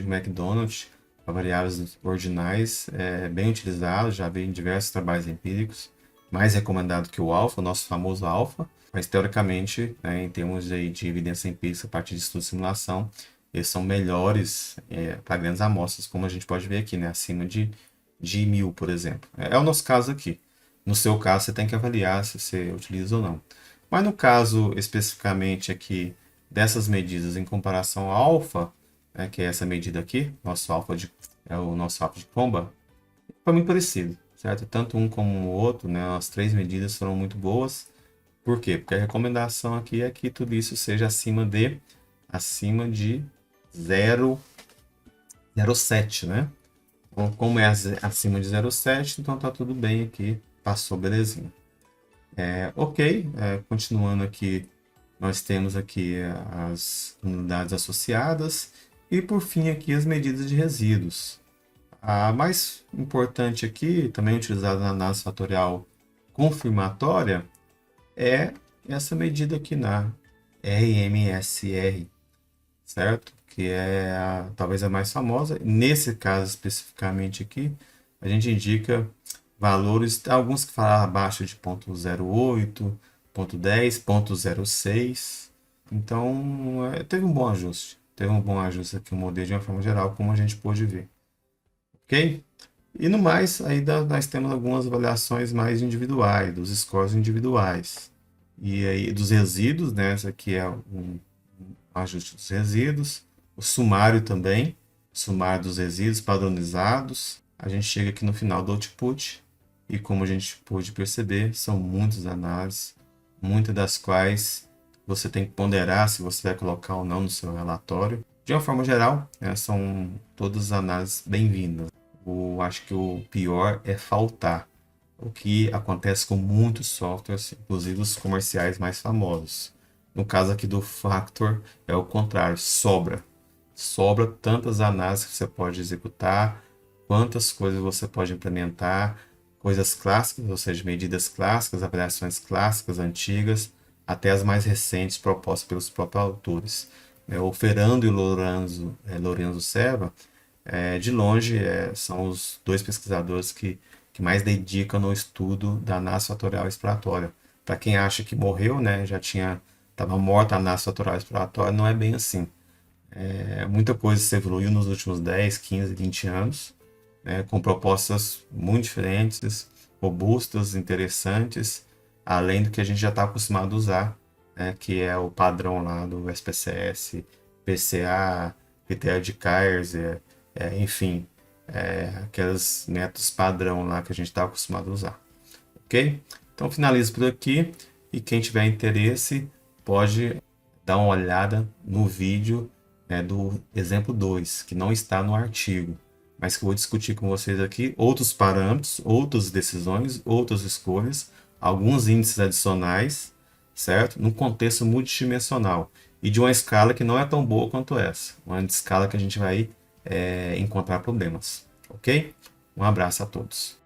McDonald, para variáveis ordinais, é bem utilizado, já vi em diversos trabalhos empíricos, mais recomendado que o alfa, o nosso famoso alfa, mas teoricamente, né, em termos de evidência empírica, a partir de estudo de simulação, eles são melhores para grandes amostras, como a gente pode ver aqui, né, acima de 1000, por exemplo. É o nosso caso aqui. No seu caso, você tem que avaliar se você utiliza ou não. Mas no caso especificamente aqui dessas medidas em comparação ao alfa, né, que é essa medida aqui, o nosso alfa de Comba, foi muito parecido, certo? Tanto um como o outro, né, as três medidas foram muito boas. Por quê? Porque a recomendação aqui é que tudo isso seja acima de 0,07, né? Bom, como é acima de 0,7, então tá tudo bem aqui, passou belezinha. Ok, continuando aqui, nós temos aqui as unidades associadas e por fim aqui as medidas de resíduos. A mais importante aqui, também utilizada na análise fatorial confirmatória, é essa medida aqui na RMSR, certo? Que é talvez a mais famosa. Nesse caso especificamente aqui, a gente indica valores, alguns que falam abaixo de 0,08, 0,10, 0,06. Então, teve um bom ajuste. Teve um bom ajuste aqui o modelo de uma forma geral, como a gente pôde ver. Ok? E no mais, ainda nós temos algumas avaliações mais individuais, dos scores individuais. E aí, dos resíduos, né? Esse aqui é um ajuste dos resíduos. O sumário também, sumário dos resíduos padronizados. A gente chega aqui no final do output e como a gente pôde perceber, são muitas análises, muitas das quais você tem que ponderar se você vai colocar ou não no seu relatório. De uma forma geral, né, são todas análises bem-vindas. Acho que o pior é faltar, o que acontece com muitos softwares, inclusive os comerciais mais famosos. No caso aqui do Factor, é o contrário, sobra. Sobra tantas análises que você pode executar, quantas coisas você pode implementar, coisas clássicas, ou seja, medidas clássicas, avaliações clássicas, antigas, até as mais recentes propostas pelos próprios autores. O Ferrando e o Lorenzo Serra, de longe, são os dois pesquisadores que mais dedicam no estudo da análise fatorial exploratória. Para quem acha que morreu, né, já estava morta a análise fatorial exploratória, não é bem assim. Muita coisa se evoluiu nos últimos 10, 15, 20 anos, né, com propostas muito diferentes, robustas, interessantes, além do que a gente já está acostumado a usar, né, que é o padrão lá do SPSS, PCA, critério de Kaiser, enfim, aqueles métodos padrão lá que a gente está acostumado a usar. Ok? Então finalizo por aqui e quem tiver interesse pode dar uma olhada no vídeo do exemplo 2, que não está no artigo, mas que eu vou discutir com vocês aqui outros parâmetros, outras decisões, outras escolhas, alguns índices adicionais, certo? Num contexto multidimensional e de uma escala que não é tão boa quanto essa, uma escala que a gente vai encontrar problemas, ok? Um abraço a todos.